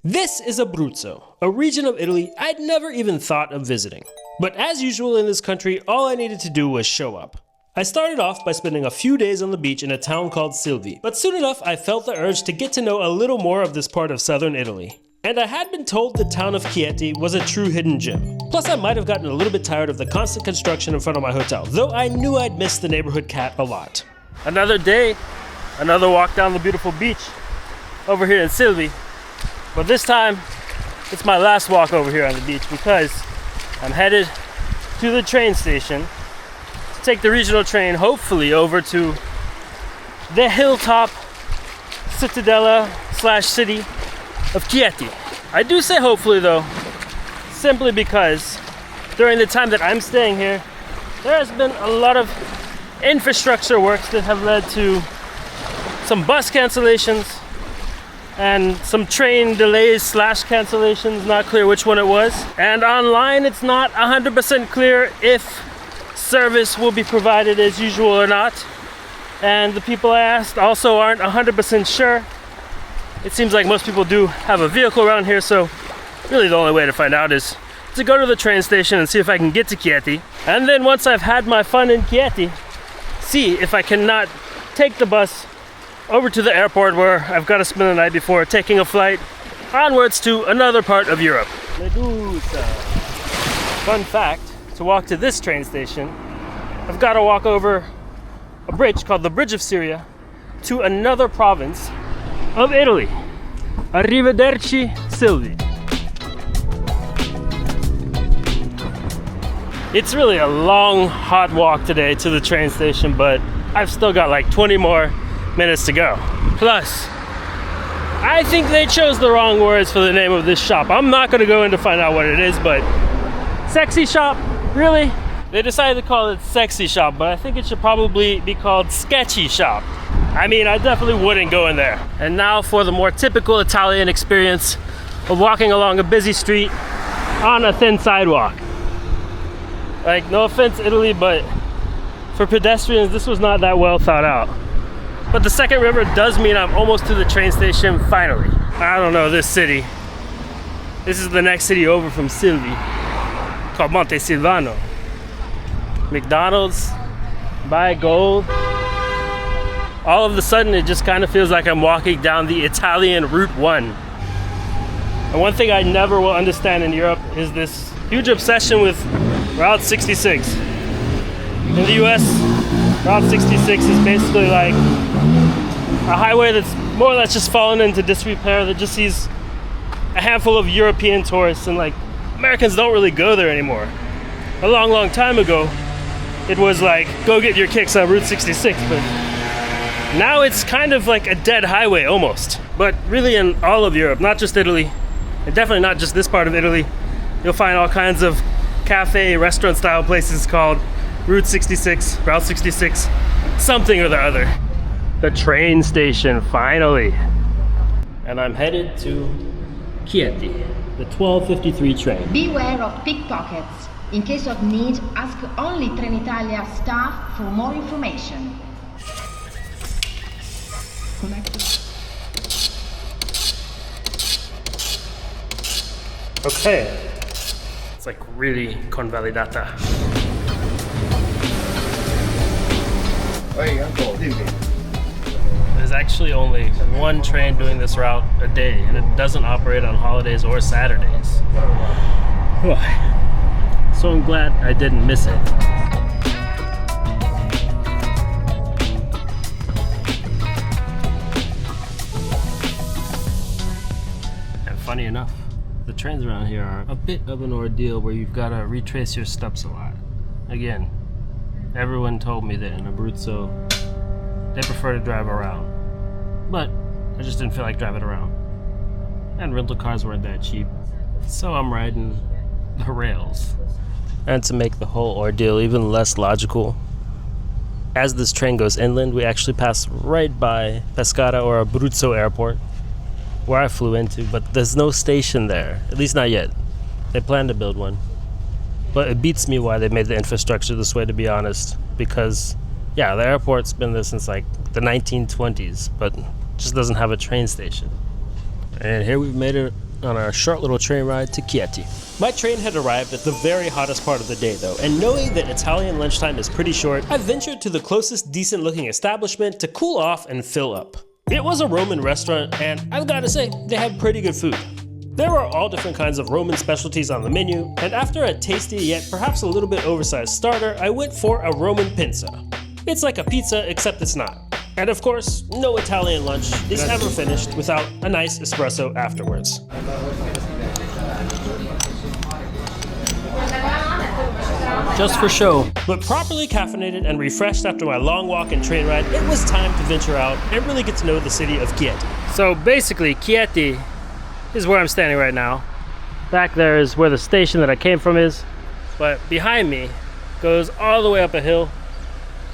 This is Abruzzo, a region of Italy I'd never even thought of visiting. But as usual in this country, all I needed to do was show up. I started off by spending a few days on the beach in a town called Silvi, but soon enough I felt the urge to get to know a little more of this part of southern Italy. And I had been told the town of Chieti was a true hidden gem. Plus I might have gotten a little bit tired of the constant construction in front of my hotel, though I knew I'd miss the neighborhood cat a lot. Another day, another walk down the beautiful beach over here in Silvi. But this time, it's my last walk over here on the beach because I'm headed to the train station to take the regional train, hopefully over to the hilltop citadella / city of Chieti. I do say hopefully though, simply because during the time that I'm staying here, there has been a lot of infrastructure works that have led to some bus cancellations and some train delays / cancellations, not clear which one it was. And online it's not 100% clear if service will be provided as usual or not. And the people I asked also aren't 100% sure. It seems like most people do have a vehicle around here, so really the only way to find out is to go to the train station and see if I can get to Chieti. And then once I've had my fun in Chieti, see if I cannot take the bus over to the airport where I've got to spend the night before taking a flight onwards to another part of Europe. Medusa. Fun fact, to walk to this train station, I've got to walk over a bridge called the Bridge of Syria to another province of Italy. Arrivederci, Silvi. It's really a long, hot walk today to the train station, but I've still got like 20 more minutes to go. Plus, I think they chose the wrong words for the name of this shop. I'm not going to go in to find out what it is, but sexy shop, really? They decided to call it sexy shop, but I think it should probably be called sketchy shop. I mean, I definitely wouldn't go in there. And now for the more typical Italian experience of walking along a busy street on a thin sidewalk. Like, no offense, Italy, but for pedestrians, this was not that well thought out. But the second river does mean I'm almost to the train station, finally. I don't know this city. This is the next city over from Silvi, called Montesilvano. McDonald's, buy gold. All of a sudden, it just kind of feels like I'm walking down the Italian Route 1. And one thing I never will understand in Europe is this huge obsession with Route 66. In the US, Route 66 is basically like a highway that's more or less just fallen into disrepair, that just sees a handful of European tourists, and like Americans don't really go there anymore. A long, long time ago, it was like, go get your kicks on Route 66, but now it's kind of like a dead highway almost. But really in all of Europe, not just Italy, and definitely not just this part of Italy, you'll find all kinds of cafe, restaurant style places called Route 66, Route 66, something or the other. The train station, finally. And I'm headed to Chieti, the 12:53 train. Beware of pickpockets. In case of need, ask only Trenitalia staff for more information. Okay. It's like really convalidata. There's actually only one train doing this route a day, and it doesn't operate on holidays or Saturdays. So I'm glad I didn't miss it. And funny enough, the trains around here are a bit of an ordeal where you've got to retrace your steps a lot. Again, everyone told me that in Abruzzo, they prefer to drive around. But I just didn't feel like driving around. And rental cars weren't that cheap. So I'm riding the rails. And to make the whole ordeal even less logical, as this train goes inland, we actually pass right by Pescara or Abruzzo Airport, where I flew into, but there's no station there, at least not yet. They plan to build one. But it beats me why they made the infrastructure this way, to be honest, because yeah, the airport's been there since like the 1920s, but just doesn't have a train station. And here we've made it on our short little train ride to Chieti. My train had arrived at the very hottest part of the day though, and knowing that Italian lunchtime is pretty short, I ventured to the closest decent looking establishment to cool off and fill up. It was a Roman restaurant, and I've gotta say, they had pretty good food. There were all different kinds of Roman specialties on the menu, and after a tasty yet perhaps a little bit oversized starter, I went for a Roman pinza. It's like a pizza, except it's not. And of course, no Italian lunch is ever finished without a nice espresso afterwards. Just for show. But properly caffeinated and refreshed after my long walk and train ride, it was time to venture out and really get to know the city of Chieti. So basically, Chieti is where I'm standing right now. Back there is where the station that I came from is, but behind me goes all the way up a hill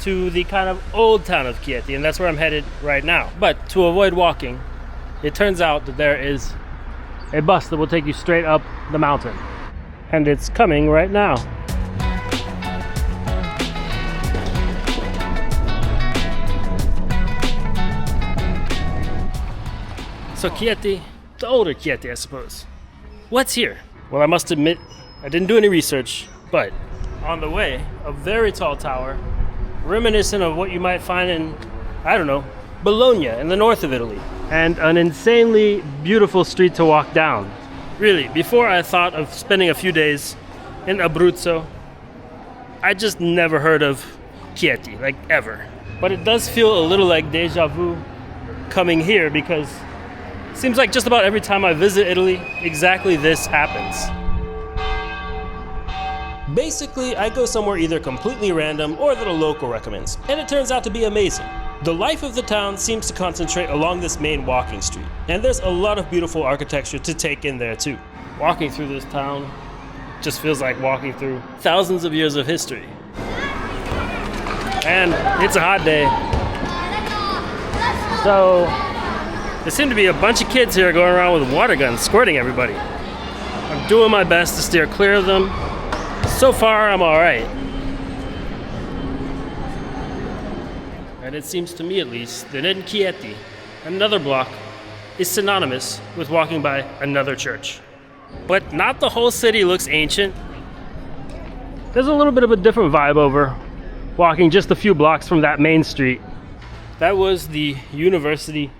to the kind of old town of Chieti, and that's where I'm headed right now. But to avoid walking, it turns out that there is a bus that will take you straight up the mountain, and it's coming right now. So Chieti, the older Chieti, I suppose. What's here? Well, I must admit, I didn't do any research, but on the way, a very tall tower, reminiscent of what you might find in, I don't know, Bologna in the north of Italy, and an insanely beautiful street to walk down. Really, before I thought of spending a few days in Abruzzo, I just never heard of Chieti, like ever. But it does feel a little like deja vu coming here, because it seems like just about every time I visit Italy, exactly this happens. Basically, I go somewhere either completely random or that a local recommends, and it turns out to be amazing. The life of the town seems to concentrate along this main walking street, and there's a lot of beautiful architecture to take in there too. Walking through this town just feels like walking through thousands of years of history. And it's a hot day. So there seem to be a bunch of kids here going around with water guns, squirting everybody. I'm doing my best to steer clear of them. So far, I'm all right. And it seems to me, at least, that in Chieti, another block is synonymous with walking by another church. But not the whole city looks ancient. There's a little bit of a different vibe over walking just a few blocks from that main street. That was the University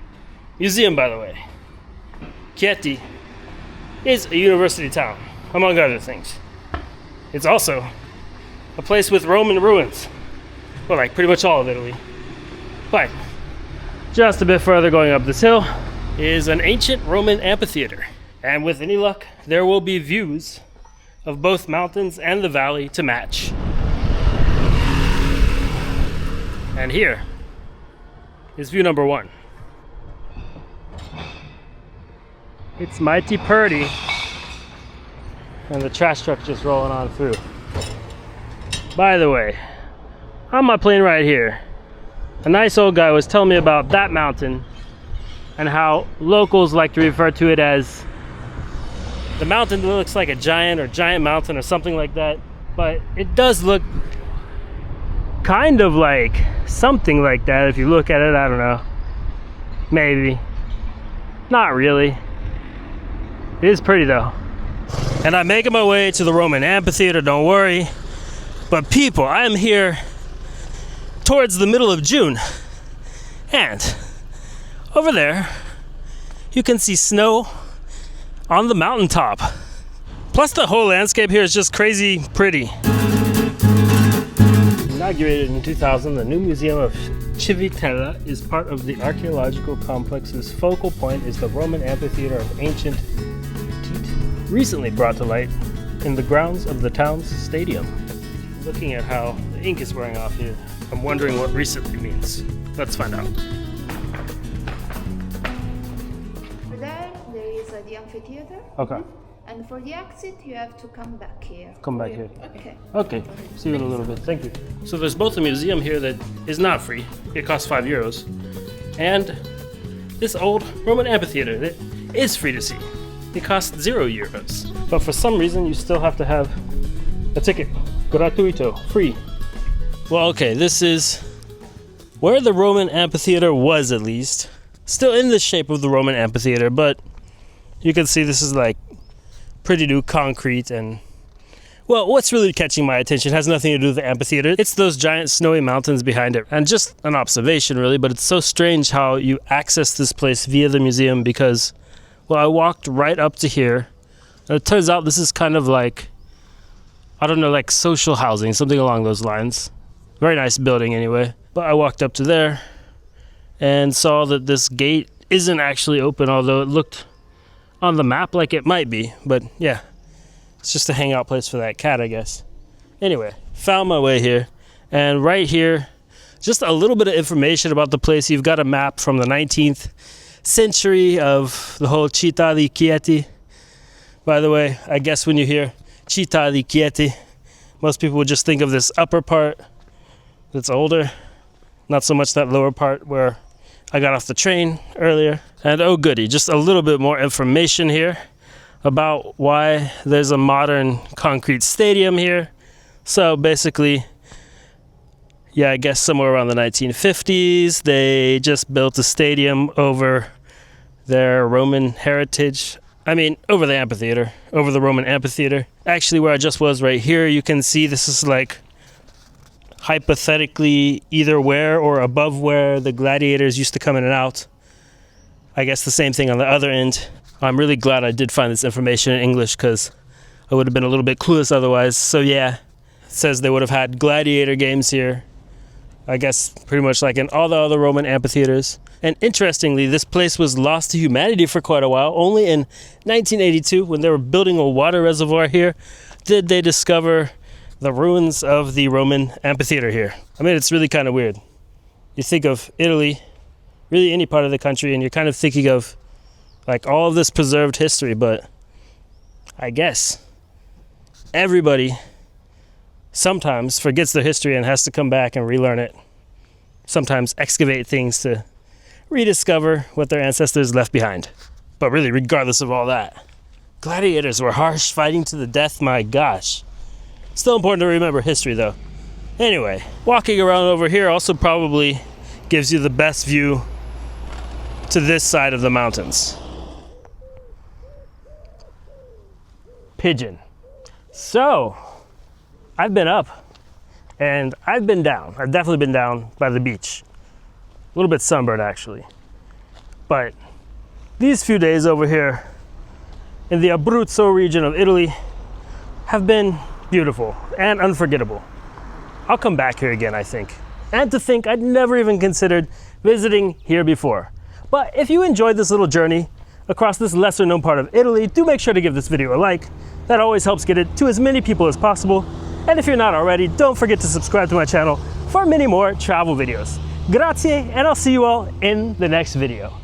Museum, by the way. Chieti is a university town, among other things. It's also a place with Roman ruins. Well, like pretty much all of Italy. But just a bit further going up this hill is an ancient Roman amphitheater. And with any luck, there will be views of both mountains and the valley to match. And here is view number one. It's mighty pretty. And the trash truck just rolling on through. By the way, on my plane right here, a nice old guy was telling me about that mountain and how locals like to refer to it as the mountain that looks like a giant or giant mountain or something like that. But it does look kind of like something like that if you look at it. I don't know. Maybe. Not really. It is pretty though. And I'm making my way to the Roman amphitheater, don't worry. But people, I am here towards the middle of June. And over there, you can see snow on the mountaintop. Plus the whole landscape here is just crazy pretty. Inaugurated in 2000, the new museum of Chieti is part of the archaeological complex's focal point is the Roman amphitheater of ancient Chieti, recently brought to light in the grounds of the town's stadium. Looking at how the ink is wearing off here, I'm wondering what recently means. Let's find out. There is the amphitheater. Okay. And for the exit, you have to come back here. Come back here. Okay. Okay. See you in a little bit. Thank you. So there's both a museum here that is not free. It costs €5. And this old Roman amphitheater that is free to see. It costs €0. But for some reason, you still have to have a ticket. Gratuito. Free. Well, okay. This is where the Roman amphitheater was, at least. Still in the shape of the Roman amphitheater, but You can see this is like pretty new concrete. And well, what's really catching my attention has nothing to do with the amphitheater. It's those giant snowy mountains behind it. And just an observation really, but it's so strange how you access this place via the museum because, well, I walked right up to here. And it turns out this is kind of like, I don't know, like social housing, something along those lines. Very nice building anyway. But I walked up to there and saw that this gate isn't actually open, although it looked on the map like it might be. But yeah, it's just a hangout place for that cat, I guess. Anyway, found my way here. And right here, just a little bit of information about the place. You've got a map from the 19th century of the whole Città di Chieti. By the way, I guess when you hear Città di Chieti, most people would just think of this upper part that's older, not so much that lower part where I got off the train earlier. And oh goody, just a little bit more information here about why there's a modern concrete stadium here. So basically, yeah, I guess somewhere around the 1950s, they just built a stadium over their Roman heritage. I mean, over the amphitheater, over the Roman amphitheater. Actually, where I just was right here, you can see this is like hypothetically either where or above where the gladiators used to come in and out. I guess the same thing on the other end. I'm really glad I did find this information in English because I would have been a little bit clueless otherwise. So yeah, it says they would have had gladiator games here. I guess pretty much like in all the other Roman amphitheaters. And interestingly, this place was lost to humanity for quite a while. Only in 1982, when they were building a water reservoir here, did they discover the ruins of the Roman amphitheater here. I mean, it's really kind of weird. You think of Italy, really any part of the country, and you're kind of thinking of like all of this preserved history, but I guess everybody sometimes forgets their history and has to come back and relearn it. Sometimes excavate things to rediscover what their ancestors left behind. But really, regardless of all that, gladiators were harsh, fighting to the death, my gosh. Still important to remember history though. Anyway, walking around over here also probably gives you the best view to this side of the mountains. Pigeon. So, I've been up and I've been down. I've definitely been down by the beach. A little bit sunburned actually. But these few days over here in the Abruzzo region of Italy have been beautiful and unforgettable. I'll come back here again, I think. And to think I'd never even considered visiting here before. But if you enjoyed this little journey across this lesser known part of Italy, do make sure to give this video a like. That always helps get it to as many people as possible. And if you're not already, don't forget to subscribe to my channel for many more travel videos. Grazie, and I'll see you all in the next video.